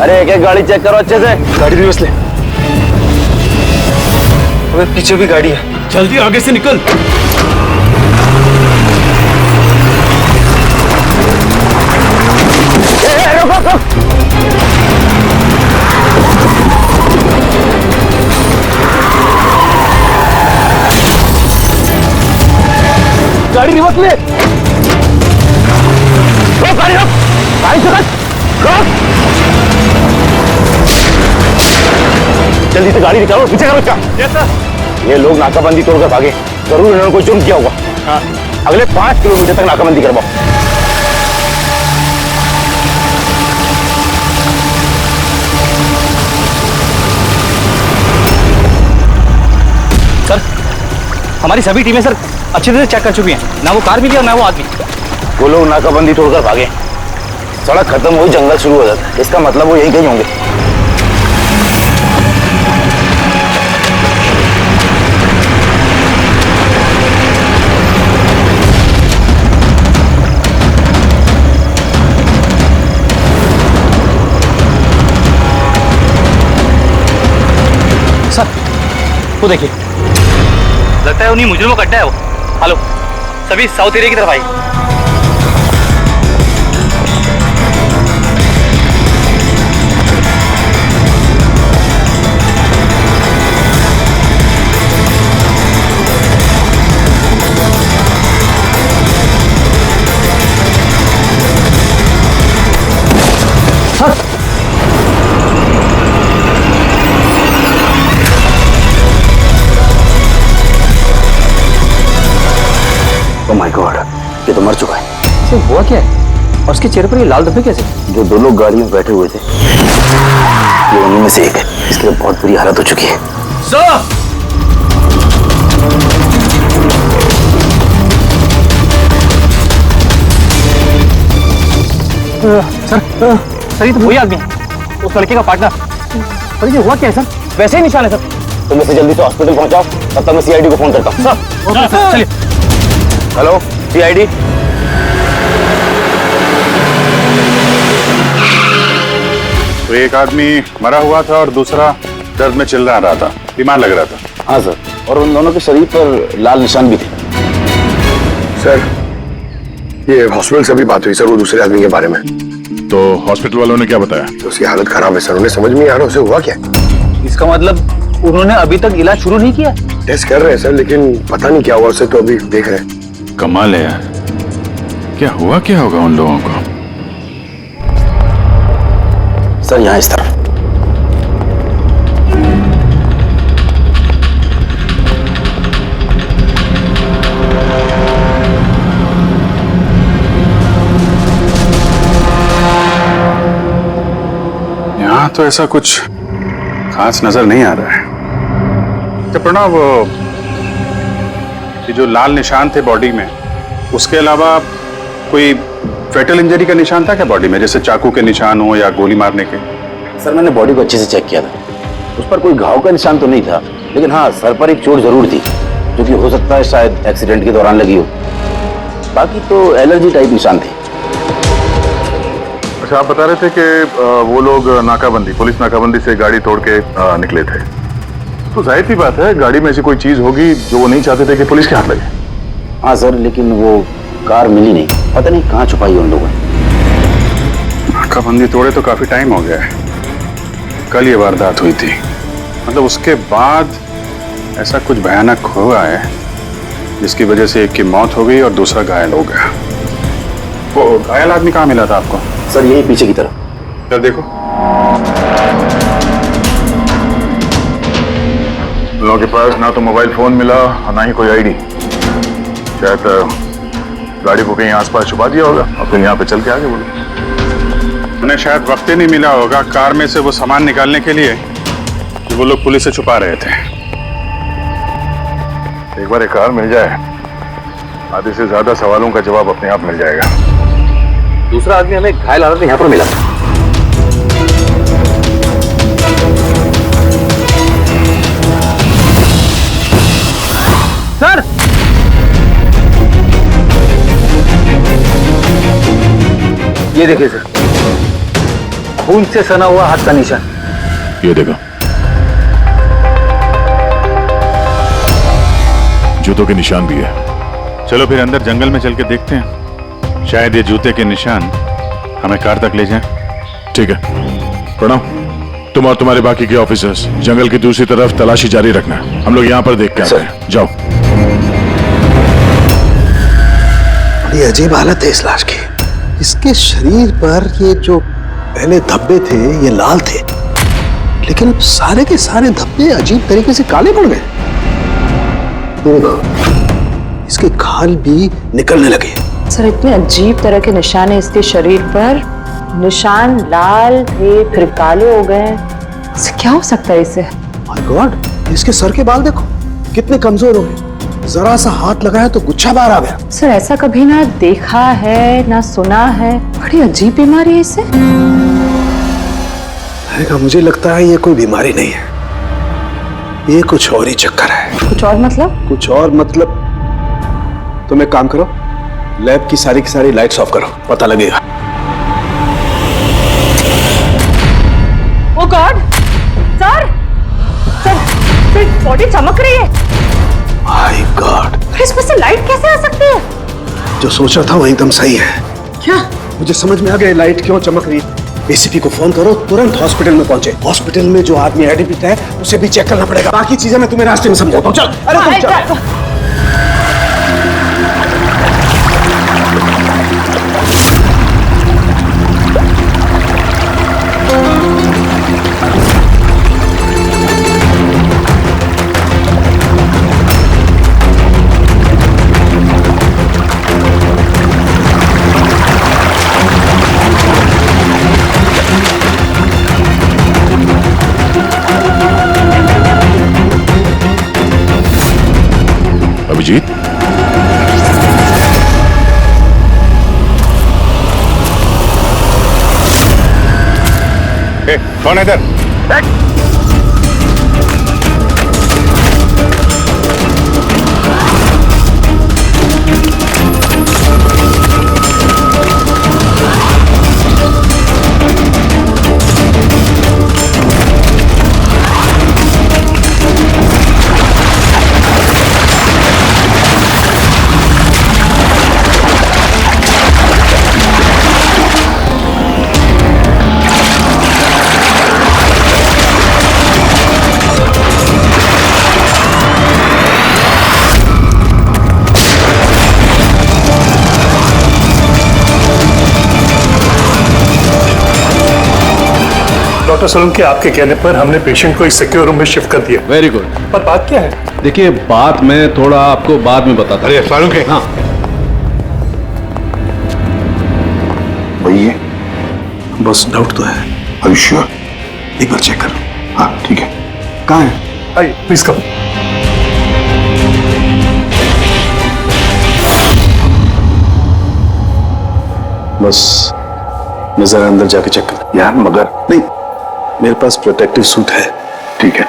अरे एक एक गाड़ी चेक करो अच्छे से। गाड़ी रिवर्स ले। अबे पीछे भी गाड़ी है। जल्दी आगे से निकल। गाड़ी रिवर्स ले। रोक गाड़ी, रोक गाड़ी, चल रोक। जल्दी से गाड़ी निकालो, पीछे करो इसका। Yes sir. ये लोग नाकाबंदी तोड़कर भागे, जरूर इन्होंने कोई जुर्म किया होगा। हाँ। अगले 5 किलोमीटर तक नाकाबंदी करवाओ। सर हमारी सभी टीमें सर अच्छी तरह से चेक कर चुकी हैं, ना वो कार मिली और ना वो आदमी। वो लोग नाकाबंदी तोड़कर भागे, सड़क खत्म हुई, जंगल शुरू हो जाता है, इसका मतलब वो यही कहीं होंगे। सर वो देखिए, लगता है उन्हीं मुजरिमों का अड्डा है वो। हेलो, सभी साउथ एरिया की तरफ आइए। ओह माय गॉड, ये तो मर चुका है। सर हुआ क्या है और उसके चेहरे पर ये लाल धब्बे कैसे? जो 2 लोग गाड़ी में बैठे हुए थे, ये उन्हीं में से एक है। इसकी तो बहुत बुरी हालत हो चुकी है। सर सर ये तो वही आदमी है, उस लड़के का पार्टनर। सर ये हुआ क्या है सर? वैसे ही निशान है सर। तुम इसे जल्दी से हॉस्पिटल पहुंचाओ, तब तक मैं सीआईडी को फोन करता हूँ। सर ओके सर, चलिए। Hello CID. तो एक आदमी मरा हुआ था और दूसरा दर्द में चिल्ला रहा था, बीमार लग रहा था। हाँ सर, और उन दोनों के शरीर पर लाल निशान भी थे। सर ये हॉस्पिटल से भी बात हुई सर, वो दूसरे आदमी के बारे में। तो हॉस्पिटल वालों ने क्या बताया? तो उसकी हालत खराब है सर, उन्हें समझ में नहीं आ रहा उसे हुआ क्या। इसका मतलब उन्होंने अभी तक इलाज शुरू नहीं किया? टेस्ट कर रहे हैं सर, लेकिन पता नहीं क्या हुआ उसे, तो अभी देख रहे हैं। कमाल है यार, क्या हुआ क्या होगा उन लोगों को? सर यहाँ इस तरफ। यहाँ तो ऐसा कुछ खास नजर नहीं आ रहा है। तो प्रणव, ये जो लाल निशान थे बॉडी में, उसके अलावा कोई फेटल इंजरी का निशान था क्या बॉडी में, जैसे चाकू के निशान हो या गोली मारने के? सर मैंने बॉडी को अच्छे से चेक किया था, उस पर कोई घाव का निशान तो नहीं था, लेकिन हाँ सर पर एक चोट जरूर थी, जो कि हो सकता है शायद एक्सीडेंट के दौरान लगी हो। बाकी तो एलर्जी टाइप निशान थे। अच्छा, आप बता रहे थे कि वो लोग नाकाबंदी, पुलिस नाकाबंदी से गाड़ी तोड़ के निकले थे, तो जाहिर सी बात है गाड़ी में ऐसी कोई चीज होगी जो वो नहीं चाहते थे कि पुलिस के हाथ लगे। हाँ सर, लेकिन वो कार मिली नहीं, पता नहीं कहाँ छुपाई उन लोगों ने। नाकाबंदी तोड़े तो काफी टाइम हो गया है, कल ये वारदात हुई थी, मतलब उसके बाद ऐसा कुछ भयानक हुआ है जिसकी वजह से एक की मौत हो गई और दूसरा घायल हो गया। वो घायल आदमी कहाँ मिला था आपको? सर यही पीछे की तरफ। क्या देखो, उन लोगों के पास ना तो मोबाइल फोन मिला और ना ही कोई आईडी। शायद गाड़ी को कहीं आसपास छुपा दिया होगा और फिर यहाँ पे चल के आगे बोलो। उन्हें शायद वक्त ही नहीं मिला होगा कार में से वो सामान निकालने के लिए कि वो लोग पुलिस से छुपा रहे थे। एक बार एक कार मिल जाए, आधे से ज्यादा सवालों का जवाब अपने आप मिल जाएगा। दूसरा आदमी हमें घायल हालत में यहाँ पर मिला। सर ये देखिए सर, खून से सना हुआ हाथ का निशान। ये देखो, जूतों के निशान भी है। चलो फिर अंदर जंगल में चल के देखते हैं, शायद ये जूते के निशान हमें कार तक ले जाएं। ठीक है प्रणव, तुम और तुम्हारे बाकी के ऑफिसर्स जंगल की दूसरी तरफ तलाशी जारी रखना, हम लोग यहाँ पर देख के आते हैं। जाओ। बड़ी अजीब हालत है इस लाश की। इसके शरीर पर ये जो पहले धब्बे थे ये लाल थे, लेकिन अब सारे के सारे धब्बे अजीब तरीके से काले पड़ गए। देखो, इसके खाल भी निकलने लगे। सर इतने अजीब तरह के निशान है इसके शरीर पर। निशान लाल थे फिर काले हो गए। इससे क्या हो सकता है इसे? माय गॉड, इसके सर के बाल देखो कितने कमजोर हो गए। जरा सा हाथ लगाया तो गुच्छा बाहर आ गया। सर ऐसा कभी ना देखा है ना सुना है। बड़ी अजीब बीमारी है इसे। मुझे लगता है ये कोई बीमारी नहीं है, ये कुछ और ही चक्कर है। कुछ और मतलब? कुछ और मतलब तुम एक काम करो, लैब की सारी लाइट्स ऑफ करो, पता लगेगा। ओ गॉड सर, सर बॉडी चमक रही है। माय गॉड, इसमें से लाइट कैसे आ सकती है? जो सोचा था वो एकदम सही है। क्या? मुझे समझ में आ गया लाइट क्यों चमक रही है। एसीपी को फोन करो, तुरंत हॉस्पिटल में पहुंचे। हॉस्पिटल में जो आदमी एडमिट है उसे भी चेक करना पड़ेगा। बाकी चीजें मैं तुम्हें रास्ते में समझाता हूँ। चल, अरे तुम चल। अभिजीत, कौन है इधर? डॉक्टर सोलंकी, आपके कहने पर हमने पेशेंट को एक सिक्योर रूम में शिफ्ट कर दिया। Very good. पर बात क्या है? देखिए, बात मैं थोड़ा आपको बाद में बताता हूं। अरे सोलंकी, हाँ, वही है, बस डाउट तो है। Are you sure? एक बार चेक करो। हाँ ठीक है। कहाँ है? आइए प्लीज कम। बस मैं जरा अंदर जाके चेक कर। यार मगर नहीं, मेरे पास प्रोटेक्टिव सूट है। ठीक है।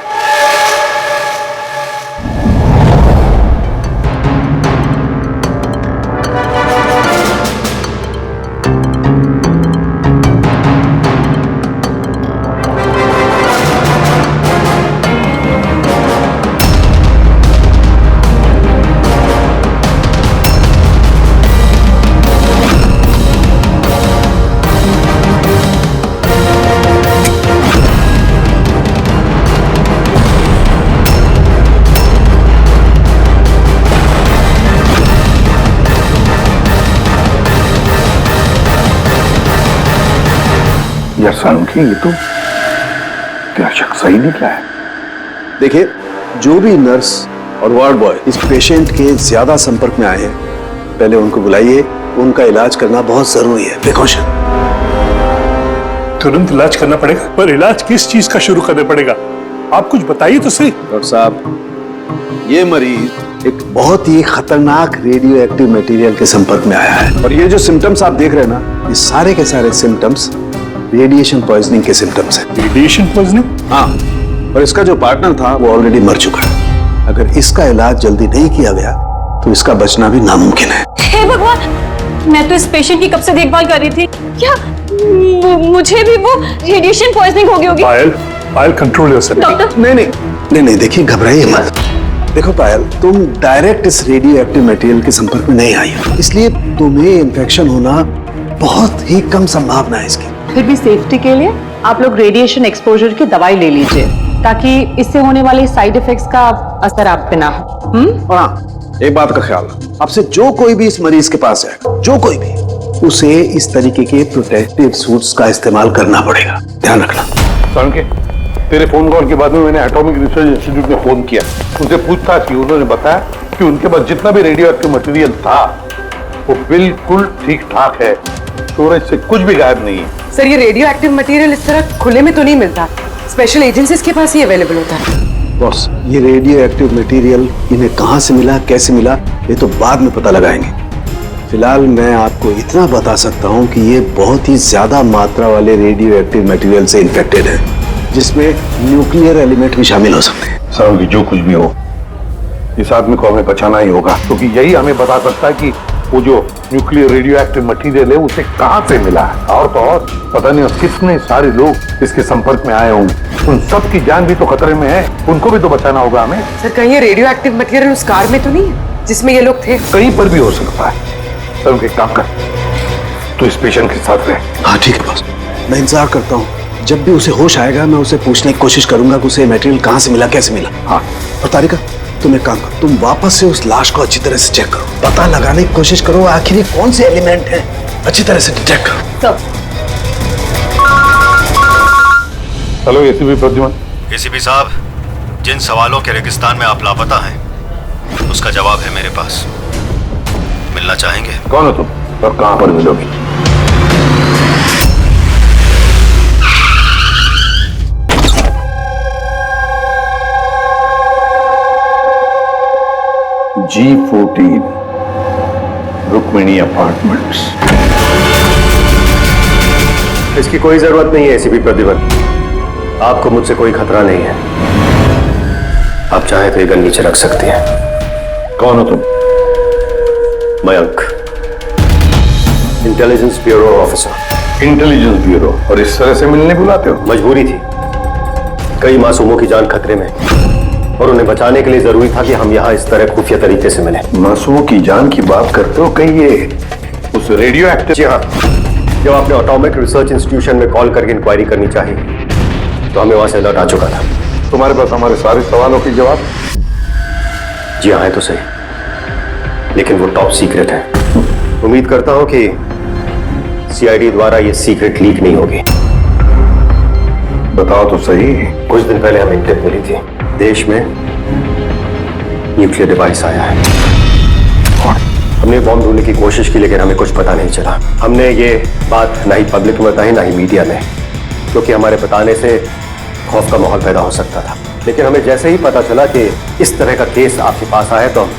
यार सालुंखी, ये तो तेरा शक सही निकला है। देखिए, जो भी नर्स और वार्ड बॉय इस पेशेंट के ज्यादा संपर्क में आए हैं, पहले उनको बुलाइए। उनका इलाज करना बहुत जरूरी है, प्रिकॉशन। तुरंत इलाज करना पड़ेगा, पर इलाज किस चीज का शुरू करना पड़ेगा? आप कुछ बताइए तो सही। डॉक्टर साहब, ये मरीज एक बहुत ही खतरनाक रेडियो एक्टिव मटेरियल के संपर्क में आया है, और ये जो सिम्टम्स आप देख रहे हैं ना, ये सारे के सारे सिम्टम्स रेडिएशन पॉइजनिंग के सिम्टम्स हैं। Radiation poisoning? हाँ, और इसका जो पार्टनर था वो ऑलरेडी मर चुका है। अगर इसका इलाज जल्दी नहीं किया गया तो इसका बचना भी नामुमकिन है। हे भगवान, मैं तो इस पेशेंट की कब से देखभाल कर रही थी। क्या मुझे भी वो रेडिएशन पॉइजनिंग हो गई होगी? पायल कंट्रोल योरसेल्फ। डॉक्टर नहीं देखिए, घबराइए मत। देखो पायल, तुम डायरेक्ट इस रेडियो एक्टिव मटेरियल के संपर्क में नहीं आई हो, इसलिए तुम्हें इन्फेक्शन होना बहुत ही कम संभावना है इसकी। फिर भी सेफ्टी के लिए आप लोग रेडिएशन एक्सपोजर की दवाई ले लीजिए, ताकि इससे होने वाले साइड इफेक्ट्स का असर आप पे ना हो। और हाँ, एक बात का ख्याल, आपसे जो कोई भी इस मरीज के पास है, जो कोई भी, उसे इस तरीके के प्रोटेक्टिव सूट्स का इस्तेमाल करना पड़ेगा, ध्यान रखना। सनके, तेरे फोन कॉल के बाद में मैंने एटॉमिक रिसर्च इंस्टीट्यूट में फोन किया, उनसे पूछताछ की। उन्होंने बताया कि उनके पास जितना भी रेडियो एक्टिव मटेरियल था वो बिल्कुल ठीक ठाक है, स्टोरेज से कुछ भी गायब नहीं है। सर, ये रेडियो एक्टिव मटेरियल इस तरह खुले में तो नहीं मिलता, स्पेशल एजेंसीज के पास ही अवेलेबल होता है। बॉस, ये रेडियो एक्टिव मटेरियल इन्हें कहां से मिला, कैसे मिला, ये तो बाद में पता लगाएंगे। फिलहाल मैं आपको इतना बता सकता हूं कि ये बहुत ही ज्यादा मात्रा वाले रेडियो एक्टिव मटेरियल से इन्फेक्टेड है, जिसमें न्यूक्लियर एलिमेंट भी शामिल हो सकते हैं। सर, जो कुछ भी हो, इस आदमी को हमें बचाना ही होगा, क्योंकि यही हमें बता सकता है कि वो जो न्यूक्लियर रेडियो एक्टिव मटेरियल है उसे कहां से मिला है। और तो और पता नहीं कितने सारे लोग इसके संपर्क में आए होंगे, उन सब की जान भी तो खतरे में है, उनको भी तो बचाना होगा हमें। सर, कहीं ये रेडियो एक्टिव मटेरियल उस कार में तो नहीं है जिसमें ये लोग थे? कहीं पर भी हो सकता है। सर, उनके काम कर, तो इस पेशेंट के साथ रहे। हाँ ठीक है बॉस, मैं इंतजार करता हूँ। जब भी उसे होश आएगा मैं उसे पूछने की कोशिश करूंगा कि उसे मटेरियल कहाँ से मिला, कैसे मिला। हाँ, और तारिका, तुम एक काम करो, तुम वापस से उस लाश को अच्छी तरह से चेक करो, पता लगाने की कोशिश करो आखिर ये कौन से एलिमेंट हैं, अच्छी तरह से डिटेक्ट करो। Hello ACP Pradyuman. एसीपी साहब, जिन सवालों के रेगिस्तान में आप लापता हैं, उसका जवाब है मेरे पास। मिलना चाहेंगे? कौन हो तुम और कहां पर मिलोगे? G14 Rukmini apartments. इसकी कोई जरूरत नहीं है एसीपी प्रद्युमन, आपको मुझसे कोई खतरा नहीं है। आप चाहे तो ये गन नीचे रख सकते हैं। कौन हो तुम? Mayank, intelligence bureau officer. Intelligence bureau? और इस तरह से मिलने बुलाते हो? मजबूरी थी, कई मासूमों की जान खतरे में और उन्हें बचाने के लिए जरूरी था कि हम यहाँ इस तरह खुफिया तरीके से मिले। मासूमों की जान की बात करते हो? कहीं ये उस रेडियो एक्टिव? जी हाँ, जब आपने एटॉमिक रिसर्च इंस्टीट्यूशन में कॉल करके इंक्वायरी करनी चाहिए तो हमें वहां से अलर्ट आ चुका था। तुम्हारे पास हमारे सारे सवालों के जवाब? जी हाँ, है तो सही, लेकिन वो टॉप सीक्रेट है। उम्मीद करता हूं कि सीआईडी द्वारा ये सीक्रेट लीक नहीं होगी। बताओ तो सही। कुछ दिन पहले हमें टिप मिली थी, देश में न्यूक्लियर डिवाइस आया है। हमने बॉम्ब ढूंढने की कोशिश की, लेकिन हमें कुछ पता नहीं चला। हमने ये बात ना ही पब्लिक में बताई, ना ही मीडिया में, क्योंकि हमारे बताने से खौफ का माहौल पैदा हो सकता था। लेकिन हमें जैसे ही पता चला कि इस तरह का केस आपके पास आया तो हम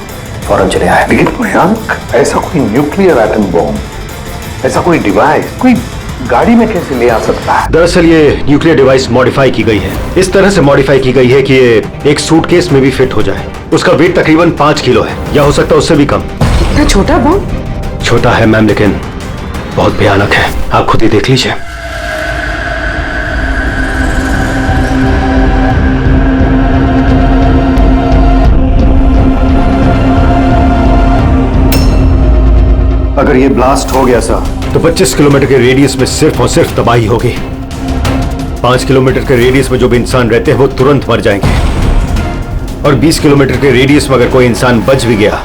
फौरन चले आए। लेकिन मयंक, ऐसा कोई न्यूक्लियर एटम बॉम्ब, ऐसा कोई डिवाइस कोई गाड़ी में कैसे ले आ सकता है? दरअसल ये न्यूक्लियर डिवाइस मॉडिफाई की गई है, इस तरह से मॉडिफाई की गई है कि ये एक सूटकेस में भी फिट हो जाए। उसका वेट तकरीबन 5 किलो है, या हो सकता है उससे भी कम। इतना छोटा बॉम्ब? छोटा है मैम, लेकिन बहुत भयानक है, आप खुद ही देख लीजिए। अगर ये ब्लास्ट हो गया सर, तो 25 किलोमीटर के रेडियस में सिर्फ और सिर्फ तबाही होगी। 5 किलोमीटर के रेडियस में जो भी इंसान रहते हैं वो तुरंत मर जाएंगे, और 20 किलोमीटर के रेडियस में अगर कोई इंसान बच भी गया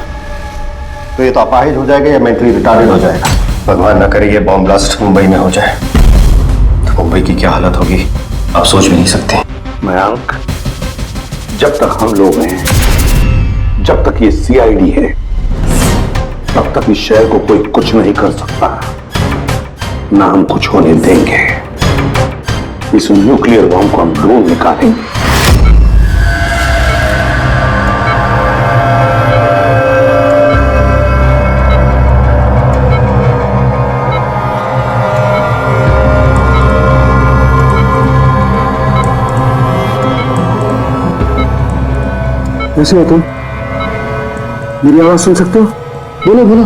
तो ये तो अपाहिज हो जाएगा या मेंटली रिटार्डेड हो जाएगा। भगवान ना करे ये बॉम्ब ब्लास्ट मुंबई में हो जाए, तो मुंबई की क्या हालत होगी आप सोच भी नहीं सकते। मयंक, जब तक हम लोग हैं, जब तक ये सीआईडी है, तब तक इस शहर को कोई कुछ नहीं कर सकता, ना हम कुछ होने देंगे। इस न्यूक्लियर बॉम्ब को हम ढूंढ निकालेंगे। कैसे हो तुम? मेरी आवाज सुन सकते हो? बोलो बोलो।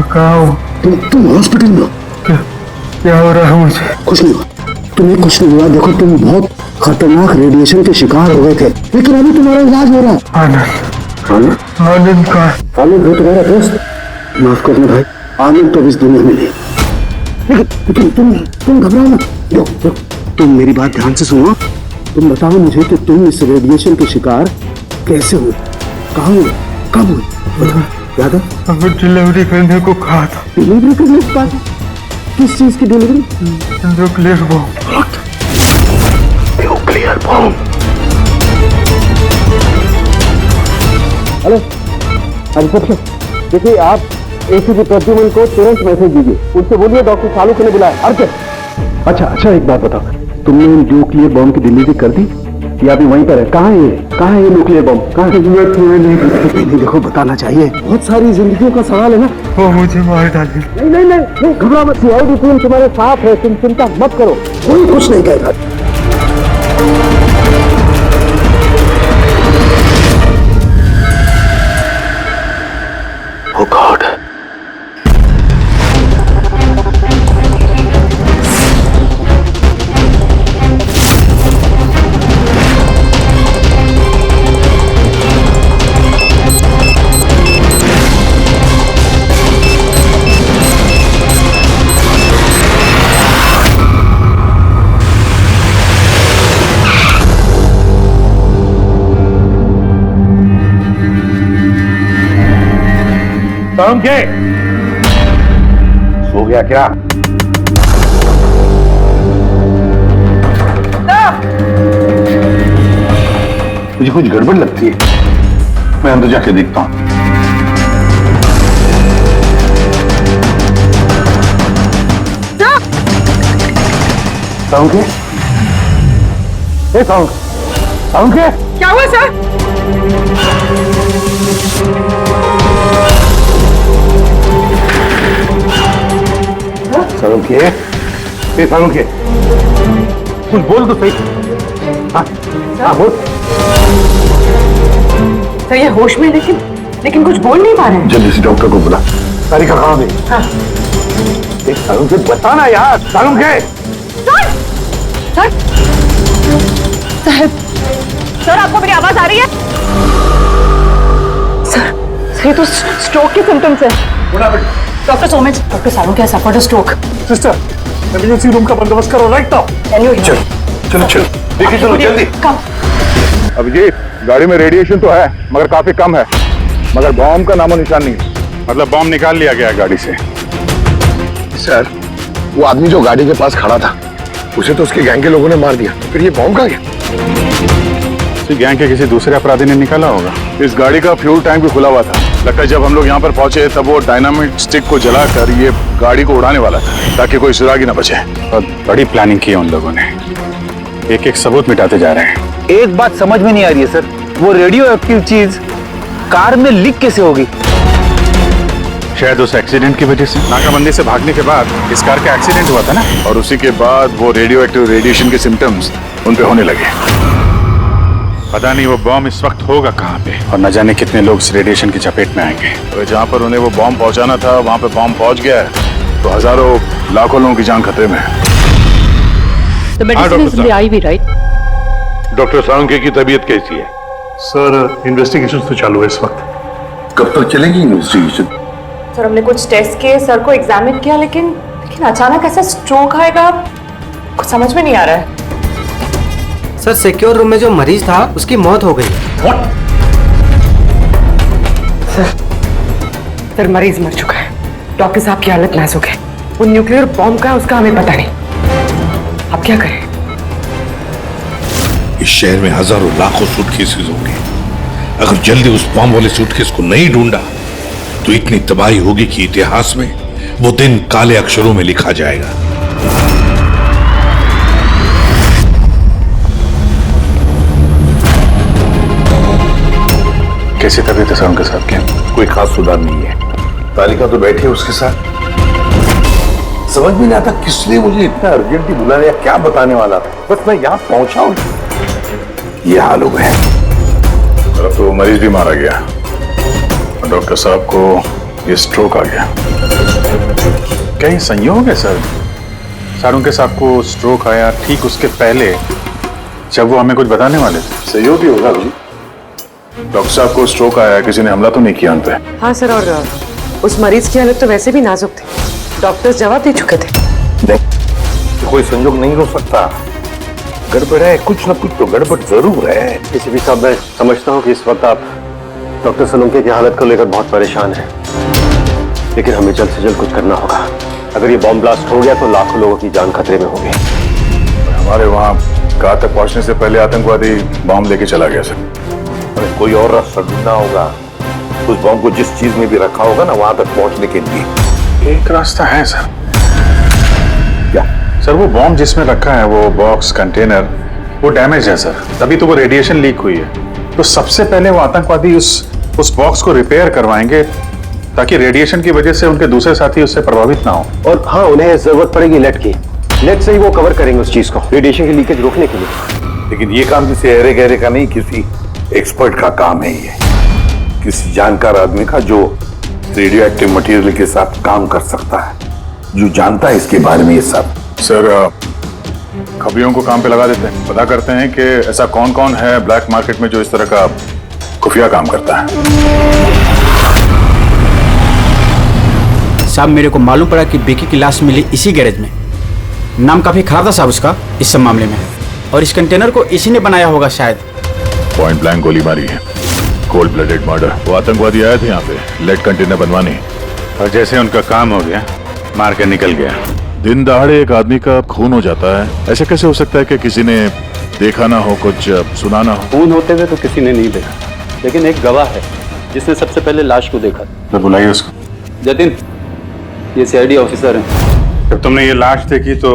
कहाँ हो? तुम हॉस्पिटल में हो? क्या हो रहा है मुझे? कुछ नहीं हुआ, तुम्हें कुछ नहीं हुआ। देखो तुम बहुत खतरनाक रेडिएशन के शिकार हो गए थे, लेकिन अभी तुम्हारा इलाज हो रहा है। आनंद, आनंद का आनंद है तुम्हारा दोस्त। माफ करना भाई, आनंद तो इस दुनिया में नहीं। लेकिन तुम घबराओ मत। देखो तुम मेरी बात ध्यान से सुनो। तुम बताओ मुझे कि तुम इस रेडिएशन के शिकार कैसे हुए, कहाँ हुए, कब हुए? बताओ, याद है? अगर डिलीवरी करने को कहा था। डिलीवरी करने को कहा था? किस चीज की delivery? Nuclear bomb. Nuclear bomb? Hello sir, देखिए आप एसीपी प्रद्युमन को तुरंत मैसेज दीजिए, उनसे बोलिए डॉक्टर चालू ने बुलाया। अर्ज। अच्छा एक बात बताओ, तुमने न्यूक्लियर बॉम्ब की डिलीवरी कर दी या अभी वहीं पर है? कहाँ है ये न्यूक्लियर बॉम्ब? कहाँ है? नहीं, देखो बताना चाहिए, बहुत सारी जिंदगियों का सवाल है ना। वो मुझे मार डाले। नहीं, घबरा मत, सीआईडी टीम तुम्हारे साथ है, तुम चिंता मत करो, कोई कुछ नहीं कहेगा। Oh God. के सो गया क्या? मुझे कुछ गड़बड़ लगती है, मैं अंदर जाके देखता हूं। साउंड के? साउंड के? क्या हुआ सर? साउंड के? कुछ बोल तो सही। हाँ बोल। सर ये होश में, लेकिन कुछ बोल नहीं पा रहे हैं। जल्दी से डॉक्टर को बुला। तारीखा कहाँ है? हाँ। साउंड के बताना यार। साउंड के? सर आपको मेरी आवाज आ रही है? सर ये तो स्ट्रोक के सिम्टम्स है। Doctor Somesh, doctor Salunke has suffered a stroke. Sister, emergency room का बंदोबस्त करो right now. Can you hear? चलो देखिए, चलो जल्दी। Come. अभिजीत, गाड़ी में रेडिएशन तो है मगर काफी कम है, मगर बॉम्ब का नामो निशान नहीं है। मतलब बॉम्ब निकाल लिया गया गाड़ी से। सर, वो आदमी जो गाड़ी के पास खड़ा था, उसे तो उसके गैंग के लोगों ने मार दिया, फिर ये बॉम्ब कहाँ गया? गैंग के किसी दूसरे अपराधी ने निकाला होगा। इस गाड़ी का फ्यूल टैंक भी खुला हुआ था। लगता है जब हम लोग यहाँ पर पहुंचे तब वो डायनामिट स्टिक को जलाकर ये गाड़ी को उड़ाने वाला था ताकि कोई सुरागी न बचे। और बड़ी प्लानिंग की है उन लोगों ने, एक एक सबूत मिटाते जा रहे हैं। एक बात समझ में नहीं आ रही है सर, वो रेडियो एक्टिव चीज कार में लीक कैसे होगी? शायद उस एक्सीडेंट की वजह से। नाकाबंदी से भागने के बाद इस कार का एक्सीडेंट हुआ था ना, और उसी के बाद वो रेडियो एक्टिव रेडिएशन के सिम्टम्स उन पे होने लगे। पता नहीं वो बॉम्ब इस वक्त होगा कहाँ पे, और न जाने कितने लोग इस रेडिएशन की चपेट में आएंगे। तो जहाँ पर उन्हें वो बॉम्ब पहुंचाना था वहां पे बॉम्ब पहुंच गया है तो हजारों लाखों लोगों की जान खतरे में है। डॉक्टर सालुंके की तबीयत कैसी है? सर इन्वेस्टिगेशन तो चालू है इस वक्त। कब तक चलेगी इन्वेस्टिगेशन? सर हमने कुछ टेस्ट किए, सर को एग्जामिन किया, लेकिन अचानक ऐसा स्ट्रोक आएगा कुछ समझ में नहीं आ रहा है। सर सिक्योर रूम में जो मरीज था उसकी मौत हो गई। सर मरीज मर चुका है, डॉक्टर साहब की हालत नाजुक है। वो न्यूक्लियर बॉम्ब का उसका हमें पता नहीं, अब क्या करें? इस शहर में हजारों लाखों सूटकेसेस होंगे, अगर जल्दी उस बॉम्ब वाले सूटकेस को नहीं ढूंढा तो इतनी तबाही होगी कि इतिहास में वो दिन काले अक्षरों में लिखा जाएगा। कैसी तबीयत है सर उनके साथ? क्या कोई खास सुधार नहीं है। तालिका तो बैठी है उसके साथ। समझ में नहीं आता किसने मुझे इतना अर्जेंटली बुलाया या क्या बताने वाला था। बस मैं यहाँ पहुंचा हूं, ये हाल हो गया। अब तो मरीज भी मारा गया और डॉक्टर साहब को ये स्ट्रोक आ गया। कहीं संयोग है सर? सारुंके साहब को स्ट्रोक आया ठीक उसके पहले, जब वो हमें कुछ बताने वाले थे। सहयोग ही होगा अभी। डॉक्टर साहब को स्ट्रोक आया, किसी ने हमला तो नहीं किया उन पे? हाँ सर, और उस मरीज की हालत तो वैसे भी नाजुक थी। डॉक्टर्स जवाब दे चुके थे। नहीं, कोई संयोग नहीं हो सकता। गड़बड़ है, कुछ ना कुछ तो गड़बड़ जरूर है। किसी भी साहब, मैं समझता हूँ कि इस वक्त आप डॉक्टर सलूंके की हालत को लेकर बहुत परेशान हैं, लेकिन हमें जल्द से जल्द कुछ करना होगा। अगर ये बॉम्ब ब्लास्ट हो गया तो लाखों लोगों की जान खतरे में होगी। हमारे वहाँ कार तक पहुंचने से पहले आतंकवादी बॉम्ब लेके चला गया सर। हमें कोई और रास्ता ढूंढना होगा। उस बॉम्ब को जिस चीज में भी रखा होगा ना, वहां तक पहुंचने के लिए एक रास्ता है सर। क्या सर? वो बॉम्ब जिसमें रखा है, वो बॉक्स कंटेनर, वो डैमेज है सर, तभी तो वो रेडिएशन लीक हुई है। तो सबसे पहले वो आतंकवादी उस बॉक्स को रिपेयर करवाएंगे, ताकि रेडिएशन की वजह से उनके दूसरे साथी उससे प्रभावित ना हो। और हाँ, उन्हें जरूरत पड़ेगी लेड की। लेड से ही वो कवर करेंगे उस चीज को, रेडिएशन की लीकेज रोकने के लिए। लेकिन ये काम किसी अरे गहरे का नहीं, किसी एक्सपर्ट का काम है। ये किसी जानकार आदमी का जो रेडियो एक्टिव मटेरियल के साथ काम कर सकता है, जो जानता है इसके बारे में ये सब। सर, खबरियों को काम पे लगा देते हैं, पता करते हैं कि ऐसा कौन कौन है ब्लैक मार्केट में जो इस तरह का खुफिया काम करता है। साहब, मेरे को मालूम पड़ा कि बेकी की लाश मिली इसी गैरेज में। नाम काफी खराब था साहब उसका इस सब मामले में, और इस कंटेनर को इसी ने बनाया होगा शायद। पॉइंट ब्लैंक गोली मारी है, कोल्ड ब्लडेड मर्डर। वो आतंकवादी आए थे यहाँ पे लेड कंटेनर बनवाने, और जैसे उनका काम हो गया, मार के निकल गया। दिन दहाड़े एक आदमी का खून हो जाता है। ऐसे कैसे हो सकता है कि किसी ने देखा ना हो, कुछ सुना ना हो? खून होते हुए तो किसी ने नहीं देखा, लेकिन एक गवाह है जिसने सबसे पहले लाश को देखा। तो बुलाइए उसको। जतिन, ये सीआईडी ऑफिसर हैं। जब तुमने ये लाश देखी तो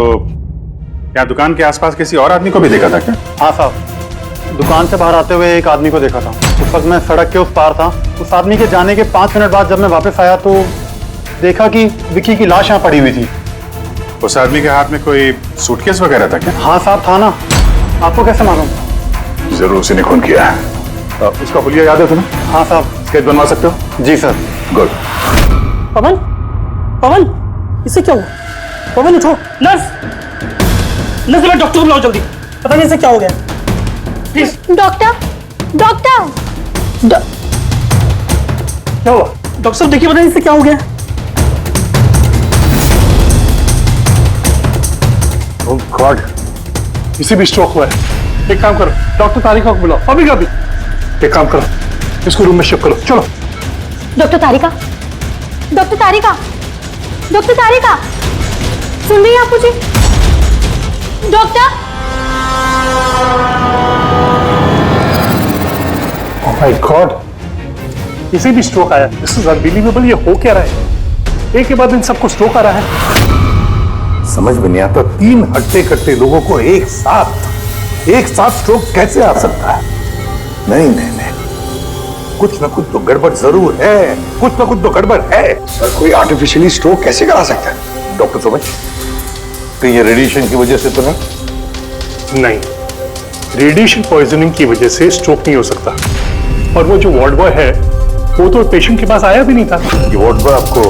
क्या दुकान के आसपास किसी और आदमी को भी देखा था क्या? हाँ साहब, दुकान से बाहर आते हुए एक आदमी को देखा था। उस वक्त मैं सड़क के उस पार था। उस आदमी के जाने के 5 मिनट बाद जब मैं वापस आया तो देखा कि विक्की की लाश यहाँ पड़ी हुई थी। उस आदमी के हाथ में कोई सूटकेस वगैरह था क्या? हाँ साहब, था ना। आपको कैसे मालूम? जरूर उसी ने खून किया है। उसका हुलिया याद है तुम्हें? हाँ साहब। स्केच बनवा सकते हो? जी सर। गुड। पवन, पवन, इसे क्या हुआ? पवन उठो। नर्स, नर्स, डॉक्टर को बुलाओ जल्दी। पता नहीं इसे क्या हो गया। प्लीज। Doctor, doctor. क्या हुआ? डॉक्टर साहब देखिए, पता नहीं इसे क्या हो गया। ओह गॉड, इसे भी स्ट्रोक हुआ है। एक काम करो, डॉक्टर तारिका को बुलाओ, अभी का भी। एक काम करो, इसको रूम में शिफ्ट करो। चलो। डॉक्टर तारिका, डॉक्टर तारिका, डॉक्टर तारिका, सुन रही हैं आप मुझे? डॉक्टर। ओह माय गॉड, इसे भी स्ट्रोक आया। This is unbelievable. ये हो क्या रहा है? एक के बाद इन सबको स्ट्रोक आ रहा है। समझ में नहीं आता, 3 हट्टे कट्टे लोगों को एक साथ स्ट्रोक कैसे आ सकता है? नहीं नहीं नहीं, कुछ ना कुछ तो गड़बड़ जरूर है। कुछ ना कुछ तो गड़बड़ है। सर, कोई आर्टिफिशियली स्ट्रोक कैसे करा सकता है? डॉक्टर समझ, कहीं ये रेडिएशन की वजह से तो नहीं? नहीं, रेडिएशन पॉइजनिंग की वजह से स्ट्रोक नहीं हो सकता। और वो जो वार्ड बॉय है, वो तो पेशेंट के पास आया भी नहीं था। ये वार्ड बॉय आपको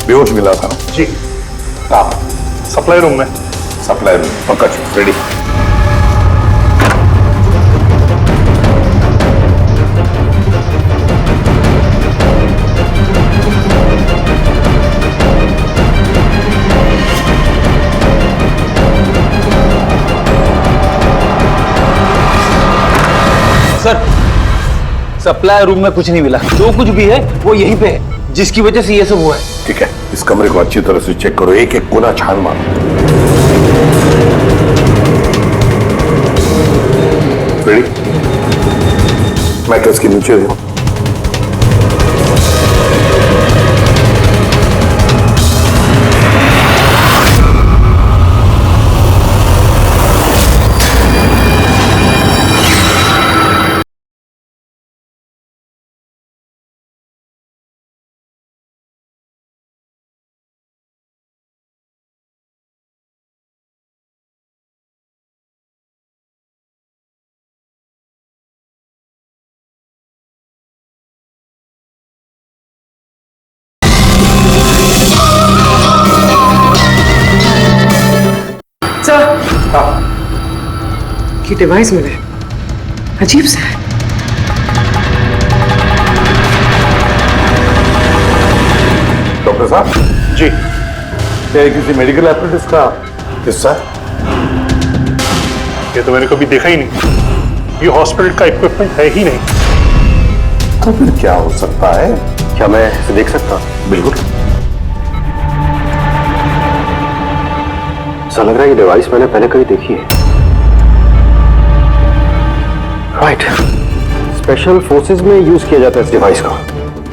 बेहोश मिला था ना? जी। कहाँ? सप्लाई रूम में। सप्लाई रूम, पक्का रेडी। सर, सप्लाई रूम में कुछ नहीं मिला। जो कुछ भी है वो यहीं पे है, जिसकी वजह से ये सब हुआ है। ठीक है, इस कमरे को अच्छी तरह से चेक करो, एक एक कोना छान मारो। रेडी? मैट्रेस के नीचे देखो। सर, ये डिवाइस मिले, अजीब सा है। डॉक्टर साहब जी, क्या ये किसी मेडिकल एप्रेटिस का हिस्सा है? ये तो मैंने कभी देखा ही नहीं। ये हॉस्पिटल का इक्विपमेंट है ही नहीं। तो फिर क्या हो सकता है? क्या मैं इसे देख सकता हूं? बिल्कुल। ऐसा लग रहा है ये डिवाइस मैंने पहले कहीं देखी है। राइट, स्पेशल फोर्सेस में यूज किया जाता है इस डिवाइस को।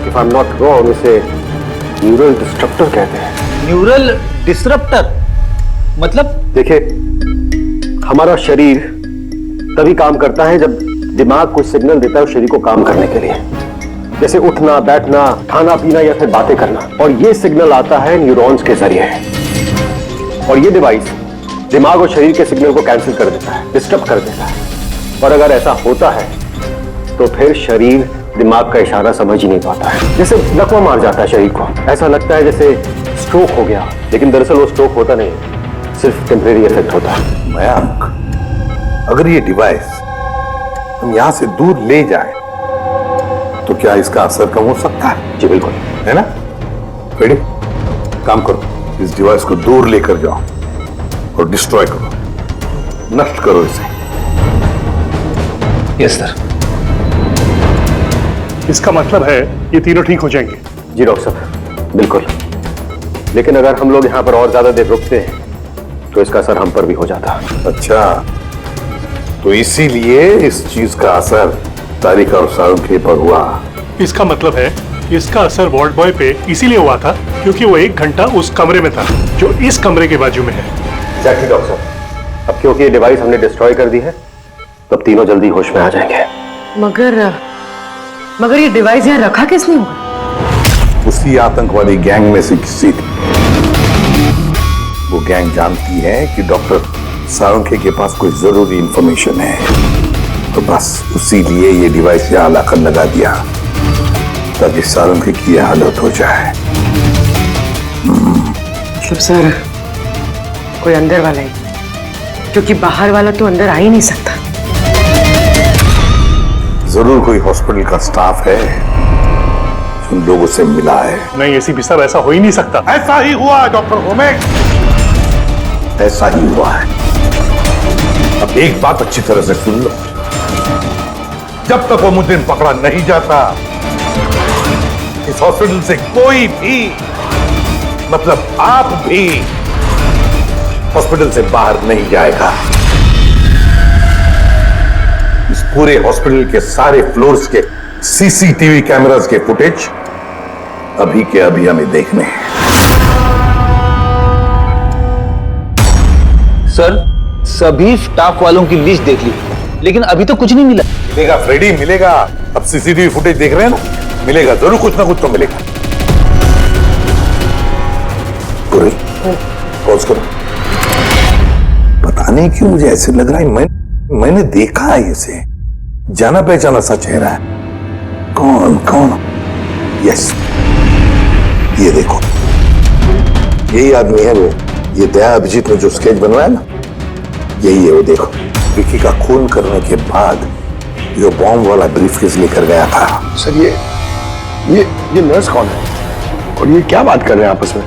If I am not wrong, इसे न्यूरल डिस्ट्रप्टर कहते हैं। न्यूरल डिसरप्टर मतलब? देखिए, हमारा शरीर तभी काम करता है जब दिमाग कुछ सिग्नल देता है उस शरीर को काम करने के लिए, जैसे उठना, बैठना, खाना पीना या फिर बातें करना। और ये सिग्नल आता है न्यूरॉन्स के जरिए, और ये डिवाइस दिमाग और शरीर के सिग्नल को कैंसिल कर देता है, डिस्टर्ब कर देता है। और अगर ऐसा होता है तो फिर शरीर दिमाग का इशारा समझ ही नहीं पाता है, जैसे लकवा मार जाता है शरीर को। ऐसा लगता है जैसे स्ट्रोक हो गया, लेकिन दरअसल वो स्ट्रोक होता नहीं, सिर्फ टेम्परेरी इफेक्ट होता है। मयंक, अगर ये डिवाइस हम यहां से दूर ले जाए तो क्या इसका असर कम हो सकता है? जी बिल्कुल, है ना? रेडी? काम करो, इस डिवाइस को दूर लेकर जाओ और डिस्ट्रॉय करो, नष्ट करो इसे। Yes sir. इसका मतलब है ये तीनों ठीक हो जाएंगे? जी डॉक्टर साहब, बिल्कुल। लेकिन अगर हम लोग यहाँ पर और ज्यादा देर रुकते हैं तो इसका असर हम पर भी हो जाता। अच्छा, तो इसीलिए इस चीज का असर तारिका और सारुंखे पर हुआ। इसका मतलब है इसका असर वार्ड बॉय पे इसीलिए हुआ था क्योंकि वो 1 घंटा उस कमरे में था जो इस कमरे के बाजू में है। एग्जैक्टली डॉक्टर साहब। अब क्योंकि ये डिवाइस हमने डिस्ट्रॉय कर दी है, तब तीनों जल्दी होश में आ जाएंगे। मगर ये डिवाइस यहाँ रखा किसने होगा? उसी आतंकवादी गैंग में से किसी ने। वो गैंग जानती है कि डॉक्टर सारुंखे के पास कोई जरूरी इंफॉर्मेशन है, तो बस उसी लिए ये डिवाइस यहाँ लाकर लगा दिया ताकि सारुंखे की यह हालत हो जाए। मतलब सर, कोई अंदर वाला ही, क्योंकि बाहर वाला तो अंदर आ ही नहीं सकता। जरूर कोई हॉस्पिटल का स्टाफ है जो उन लोगों से मिला है। नहीं एसीपी साहब, ऐसा हो ही नहीं सकता। ऐसा ही हुआ है डॉक्टर होमेक, ऐसा ही हुआ है। अब एक बात अच्छी तरह से सुन लो, जब तक वो मुजरिम पकड़ा नहीं जाता, इस हॉस्पिटल से कोई भी, मतलब आप भी, हॉस्पिटल से बाहर नहीं जाएगा। इस पूरे हॉस्पिटल के सारे फ्लोर्स के सीसीटीवी कैमरास के फुटेज अभी के अभी हमें देखने हैं। सर, सभी स्टाफ वालों की लिस्ट देख ली, लेकिन अभी तो कुछ नहीं मिला। मिलेगा फ्रेडी, मिलेगा। अब सीसीटीवी फुटेज देख रहे हैं ना, मिलेगा जरूर, कुछ ना कुछ तो मिलेगा। पॉज करो। पता नहीं क्यों मुझे ऐसे लग रहा है मैंने देखा है इसे, जाना पहचाना सा चेहरा है। कौन कौन? यस, ये देखो, यही आदमी है वो। ये दया अभिजीत ने जो स्केच बनवाया ना, यही है वो। देखो, विकी का खून करने के बाद जो बॉम्ब वाला ब्रीफकेस लेकर गया था। सर, ये नर्स कौन है और ये क्या बात कर रहे हैं आपस में?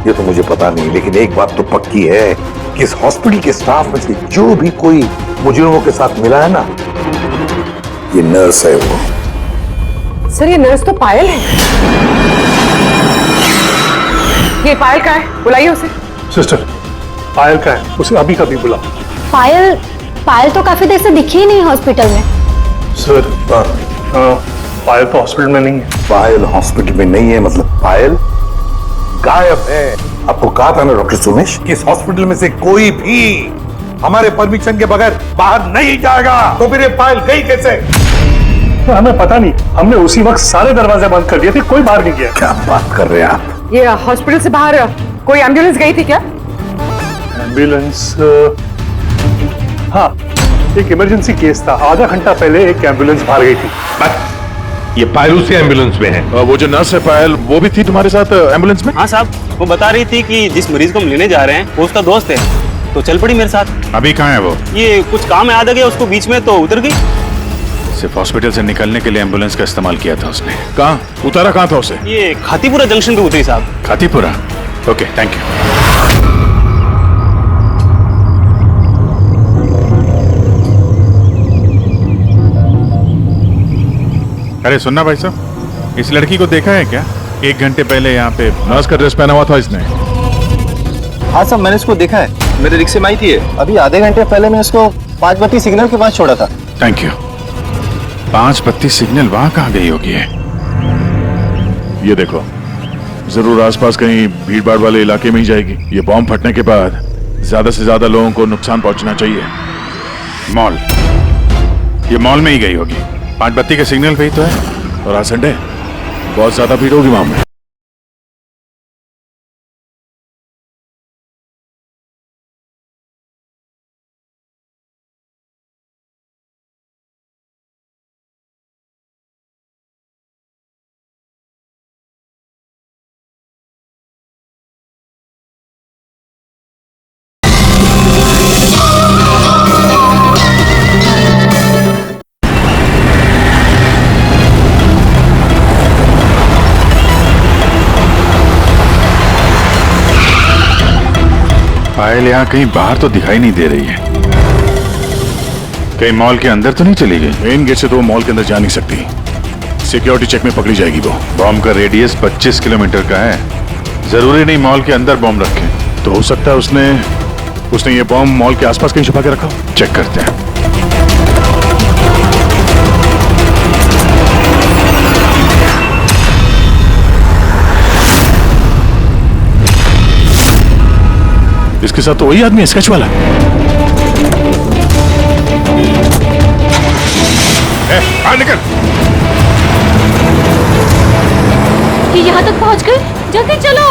ये तो मुझे पता नहीं, लेकिन एक बात तो पक्की है कि इस हॉस्पिटल के स्टाफ में से जो भी कोई मुजरिमों के साथ मिला है ना, ये नर्स है वो। सर, ये नर्स तो पायल है। ये पायल का है, बुलाइए उसे। सिस्टर, पायल का है, उसे अभी कभी बुलाओ। पायल तो काफी देर से दिखी ही नहीं हॉस्पिटल में। सर, पायल तो हॉस्पिटल में नहीं है। पायल हॉस्पिटल में नहीं है मतलब पायल गायब है। आपको कहा था ना डॉक्टर सुमेश कि इस हॉस्पिटल में से कोई भी हमारे परमिशन के बगैर बाहर नहीं जाएगा। तो फिर ये पायल गई कैसे? तो हमें पता नहीं, हमने उसी वक्त सारे दरवाजे बंद कर दिए थे, कोई बाहर नहीं गया। क्या बात कर रहे हैं आप? ये हॉस्पिटल से बाहर कोई एम्बुलेंस गई थी क्या? एम्बुलेंस? हाँ, एक इमरजेंसी केस था, आधा घंटा पहले एक एम्बुलेंस बाहर गई थी। ये पायल उसी एम्बुलेंस में है। वो जो नर्स है पायल, वो भी थी तुम्हारे साथ एम्बुलेंस में? हाँ साहब, वो बता रही थी कि जिस मरीज को हम लेने जा रहे हैं वो उसका दोस्त है। तो चल पड़ी मेरे साथ। अभी कहाँ है वो? ये कुछ काम याद आ गया उसको बीच में, तो उतर गई। सिर्फ हॉस्पिटल से निकलने के लिए एम्बुलेंस का इस्तेमाल किया था उसने। कहाँ उतारा, कहाँ था उसे? ये खातीपुरा जंक्शन पे उतरी साहब। खातीपुरा? Okay, thank you. अरे सुनना भाई साहब, इस लड़की को देखा है क्या? 1 घंटे पहले यहाँ पे नर्स का ड्रेस पहना हुआ था इसने। हाँ साहब, मैंने इसको देखा है, मेरे रिक्शे में आई थी। अभी आधे घंटे पहले मैं इसको 5 बत्ती सिग्नल के पास छोड़ा था। Thank you. 5 बत्ती सिग्नल वहां कहाँ गई होगी है? ये देखो, जरूर आसपास कहीं भीड़ भाड़ वाले इलाके में ही जाएगी। ये बॉम्ब फटने के बाद ज्यादा से ज्यादा लोगों को नुकसान पहुंचना चाहिए। मॉल, ये मॉल में ही गई होगी। 5 बत्ती के सिग्नल पे ही तो है, और आज संडे, बहुत ज्यादा भीड़ होगी वहां में। पायल यहाँ कहीं बाहर तो दिखाई नहीं दे रही है। कहीं मॉल के अंदर तो नहीं चली गई? मेन गेट से तो वो मॉल के अंदर जा नहीं सकती। सिक्योरिटी चेक में पकड़ी जाएगी वो। बॉम्ब का रेडियस 25 किलोमीटर का है। जरूरी नहीं मॉल के अंदर बॉम्ब रखे, तो हो सकता है उसने ये बॉम्ब मॉल के आसपास कहीं छुपा के रखा हो। चेक करते हैं। इसके साथ तो वही आदमी है, स्केच वाला। बाहर निकल। ये यहाँ तक पहुँच गए, जल्दी चलो।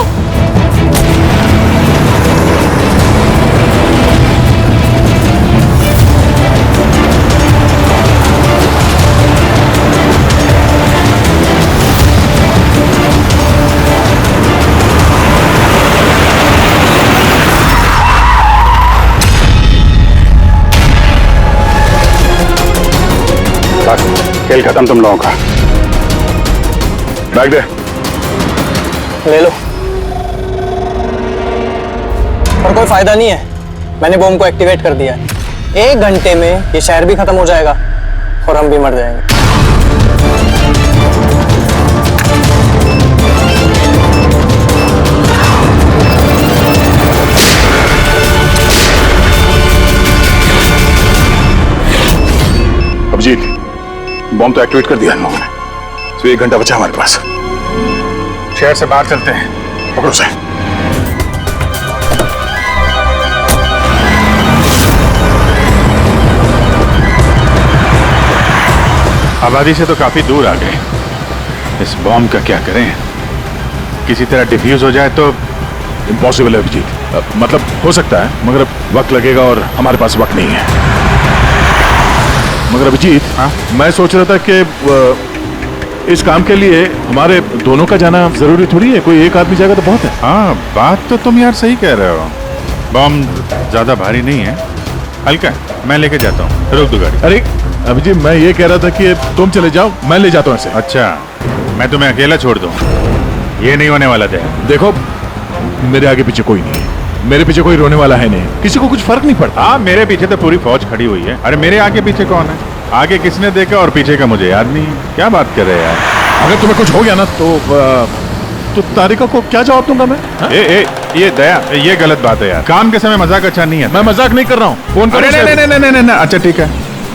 खेल खत्म तुम लोगों का। बैग दे। ले लो। पर कोई फायदा नहीं है, मैंने बॉम्ब को एक्टिवेट कर दिया है। 1 घंटे में ये शहर भी खत्म हो जाएगा और हम भी मर जाएंगे। अभिजीत, बॉम्ब तो एक्टिवेट कर दिया हम लोगों ने, तो 1 घंटा बचा हमारे पास। शहर से बाहर चलते हैं, पकड़ो से। आबादी से तो काफी दूर आ गए। इस बॉम्ब का क्या करें? किसी तरह डिफ्यूज हो जाए तो इम्पॉसिबल है अभिजीत। मतलब हो सकता है, मगर वक्त लगेगा और हमारे पास वक्त नहीं है। मगर अभिजीत, हाँ, मैं सोच रहा था कि इस काम के लिए हमारे दोनों का जाना जरूरी थोड़ी है। कोई एक आदमी जाएगा तो बहुत है। हाँ, बात तो तुम यार सही कह रहे हो। बॉम्ब ज्यादा भारी नहीं है, हल्का है। मैं लेके जाता हूँ, रोक दो गाड़ी। अरे अभिजीत, मैं ये कह रहा था कि तुम चले जाओ, मैं ले जाता हूँ ऐसे। अच्छा, मैं तुम्हें अकेला छोड़ दूँ? ये नहीं होने वाला था। देखो, मेरे आगे पीछे कोई नहीं है, मेरे पीछे कोई रोने वाला है नहीं, किसी को कुछ फर्क नहीं पड़ता। हाँ, मेरे पीछे तो पूरी फौज खड़ी हुई है। अरे मेरे आगे पीछे कौन है? आगे किसने देखा और पीछे का मुझे याद नहीं। क्या बात कर रहे हैं यार? अगर तुम्हें कुछ हो गया ना तो तारिका को क्या जवाब दूंगा मैं? ये दया, ये गलत बात है यार। काम के समय मजाक अच्छा नहीं है। मैं मजाक नहीं कर रहा हूँ। फोन करो। नहीं, अच्छा ठीक है,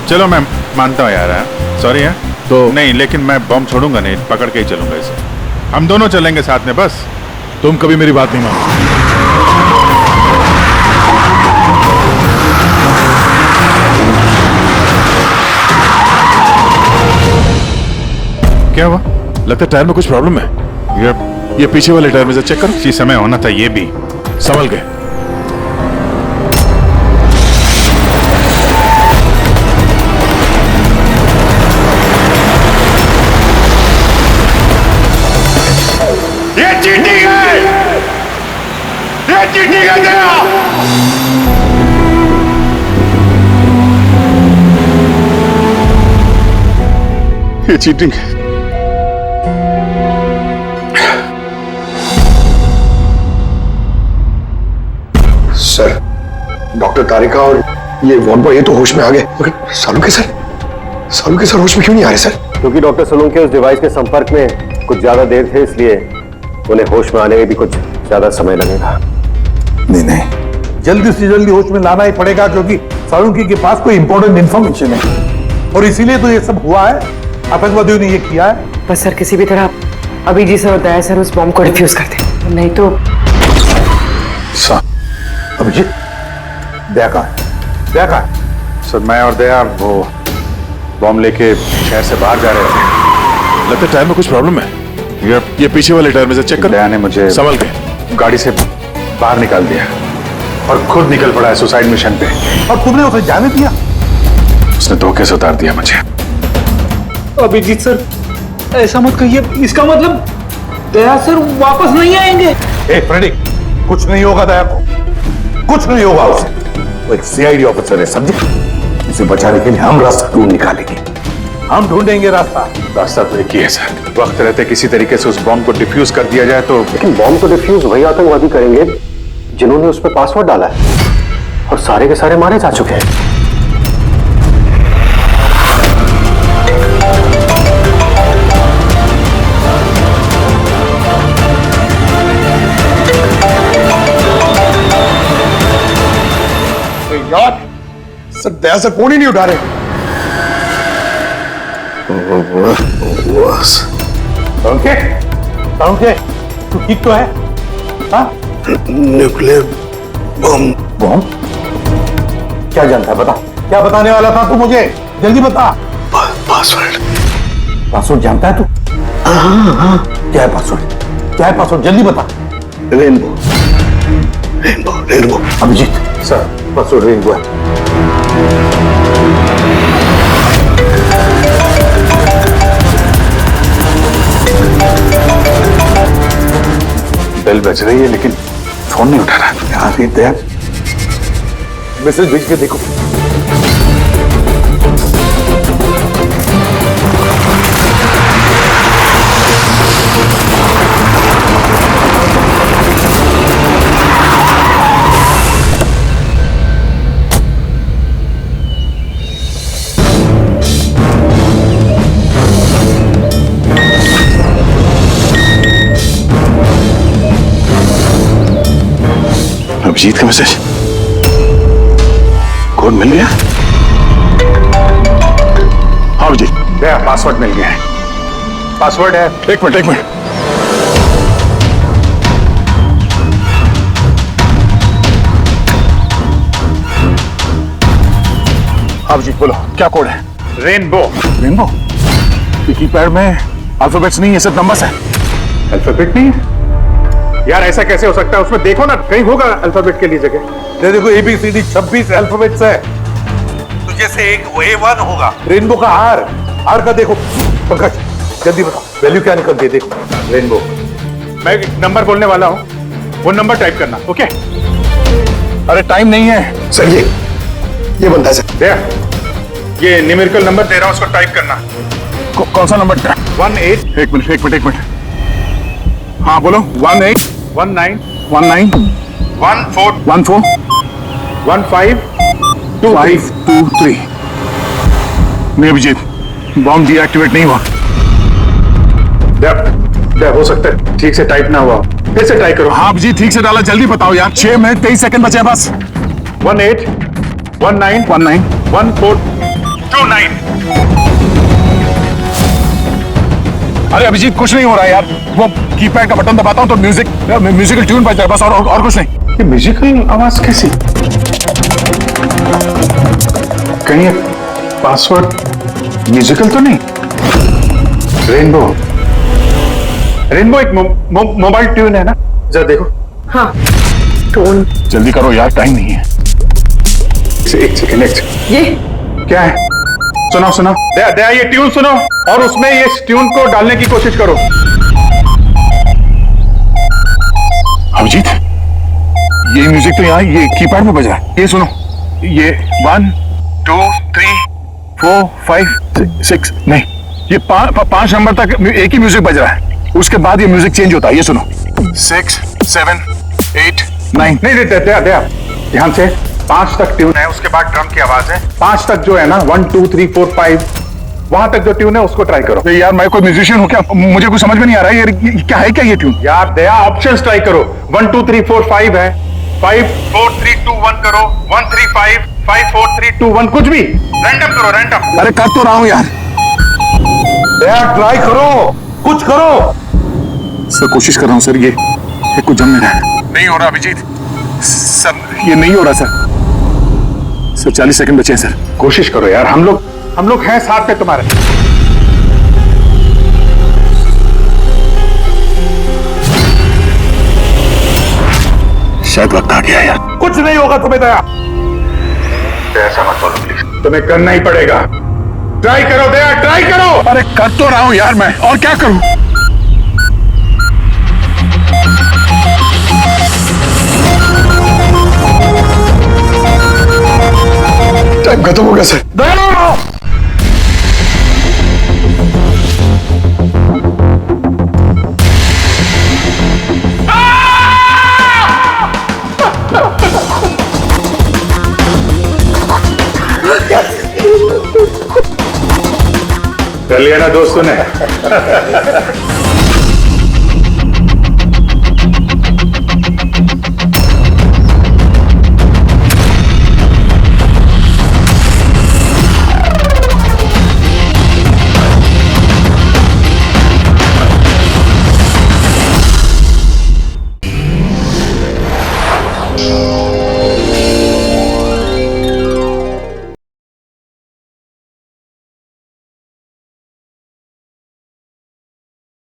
चलो मैं मानता हूँ यार, सॉरी है तो नहीं, लेकिन मैं बॉम्ब छोड़ूंगा नहीं, पकड़ के ही चलूंगा इसे। हम दोनों चलेंगे साथ में। बस तुम कभी मेरी बात नहीं मानो। क्या हुआ? लगता है टायर में कुछ प्रॉब्लम है। ये पीछे वाले टायर में से चेक करो। इसी समय होना था ये भी। संभल गए। ये चीटिंग है! ये चीटिंग है! चीटिंग। सर, डॉक्टर तारिका और ये वॉन बॉय ये तो होश में आ गए, मगर सालुंके सर होश में क्यों नहीं आ रहे सर? क्योंकि डॉक्टर सोलंकी उस डिवाइस के संपर्क में कुछ ज्यादा देर थे, इसलिए उन्हें होश में आने में भी कुछ ज्यादा समय लगेगा। नहीं, जल्दी से जल्दी होश में लाना ही पड़ेगा, क्योंकि सालुंकी के पास कोई इंपॉर्टेंट इंफॉर्मेशन है और इसीलिए तो ये सब हुआ है। आतंकवादियों ने ये किया है। बस सर, किसी भी तरह अभिजीत सर और दया सर उस बॉम्ब को डिफ्यूज कर दे, नहीं तो। अभिजीत, दया कहाँ है? सर, मैं और दया वो बॉम्ब लेके शहर से बाहर जा रहे थे। लगता है टायर में कुछ प्रॉब्लम है। ये पीछे वाले टायर में से चेक कर। दया ने मुझे संभल के गाड़ी से बाहर निकाल दिया और खुद निकल पड़ा है सुसाइड मिशन पे। और तुमने उसे जाने दिया? उसने धोखे से उतार दिया मुझे। अभिजीत सर, ऐसा मत कहिए। इसका मतलब दया सर वापस नहीं आएंगे। फ्रेडी, कुछ नहीं होगा दया को, कुछ नहीं होगा उसे। वो एक सीआईडी ऑफिसर है, समझे? उसे बचाने के लिए हम रास्ता ढूंढ निकालेंगे, हम ढूंढेंगे रास्ता तो एक ही है सर, वक्त रहते किसी तरीके से उस बॉम्ब को डिफ्यूज कर दिया जाए तो। लेकिन बॉम्ब को डिफ्यूज वही आतंकवादी करेंगे जिन्होंने उस पर पासवर्ड डाला है, और सारे के सारे मारे जा चुके हैं। यार सर, दया से फोन ही नहीं उठा रहे। सालुंके, तू ठीक तो है? हाँ? Nuclear bomb? क्या जानता है, बता। क्या बताने वाला था तू मुझे? जल्दी बता। पासवर्ड जानता है तू? हाँ। क्या है पासवर्ड? जल्दी बता। Rainbow. Abhijit sir, password rainbow है। बेल बज रही है लेकिन फोन नहीं उठा रहा। यहाँ से दया मैसेज भेज के देखो। अभिजीत का मैसेज, कोड मिल गया। हाँ अभिजीत, दया पासवर्ड मिल गया है। पासवर्ड है। एक मिनट। अभिजीत बोलो, क्या कोड है? रेनबो। कीपैड में अल्फाबेट्स नहीं है, सिर्फ नंबर्स है। अल्फाबेट नहीं है यार, ऐसा कैसे हो सकता है? उसमें देखो ना, कहीं होगा अल्फाबेट के लिए जगह। देखो, ABCD 26 अल्फाबेट्स है, तो जैसे एक A1 होगा। रेनबो का आर का देखो। पंकज, जल्दी बता, वैल्यू क्या निकलती है? देखो रेनबो। मैं एक नंबर बोलने वाला हूँ, वो नंबर टाइप करना। ओके? अरे टाइम नहीं है सर। ये बनता है सर। दया, ये न्यूमेरिकल नंबर दे रहा हूँ, उसको टाइप करना। कौन सा नंबर? 18। एक मिनट। हाँ बोलो। 18 19 19 14 14 15 523। नहीं अभिजीत, बॉम्ब डीएक्टिवेट नहीं हुआ। दया, हो सकता है ठीक से टाइप ना हुआ, फिर से ट्राई करो। हाँ अभिजीत, ठीक से डाला, जल्दी बताओ यार। 6 मिनट 23 सेकंड बचे बस। 18 19 19 14 29। अरे अभिजीत, कुछ नहीं हो रहा है यार। वो कीपैड का बटन दबाता हूँ तो म्यूजिकल ट्यून बजता है बस, और कुछ नहीं। ये म्यूजिकल आवाज कैसी? कहीं ये पासवर्ड म्यूजिकल तो नहीं? रेनबो एक मोबाइल ट्यून है ना? जरा देखो। हाँ, टोन। जल्दी करो यार, टाइम नहीं है। एक सेकंड। ये क्या है? सुनाओ। दया, ये ट्यून सुनो और उसमें ये ट्यून को डालने की कोशिश करो। अभिजीत, ये म्यूजिक तो यहाँ ये कीपैड में बज रहा है। ये सुनो, ये 1 2 3 4 5 6 नहीं, ये 5 नंबर तक एक ही म्यूजिक बज रहा है, उसके बाद ये म्यूजिक चेंज होता है। ये सुनो 6, 7, 8, 9। नहीं दया ध्यान से। 5 तक ट्यून है, उसके बाद ड्रम की आवाज है। 5 तक जो है ना 1, 2, 3, 4, 5 वहां तक जो ट्यून है उसको ट्राई करो। नहीं यार, मैं कोई म्यूजिशियन हूँ क्या? मुझे कुछ समझ में नहीं आ रहा है। ये क्या है, क्या ये ट्यून? यार दया ऑप्शंस ट्राई करो। 1, 2, 3, 4, 5 है। 5, 4, 3, 2, 1 करो। 1, 3, 5, 5, 4, 3, 2, 1 कुछ भी रैंडम करो, रैंडम। अरे कर तो रहा हूँ यार। दया ट्राई करो, कुछ करो। सर कोशिश कर रहा हूँ सर, ये कुछ जम नहीं रहा है। नहीं हो रहा अभिजीत सर, ये नहीं हो रहा सर। 40 सेकंड बचे हैं सर। कोशिश करो यार, हम लोग हैं साथ में तुम्हारे। शायद वक्त आ गया यार। कुछ नहीं होगा तुम्हें दया। ऐसा मत बोलो प्लीज, तुम्हें करना ही पड़ेगा। ट्राई करो दया, ट्राई करो। अरे कर तो रहा हूँ यार मैं, और क्या करूं? टाइम खत्म हो गया सर। कर लिया ना दोस्तों ने।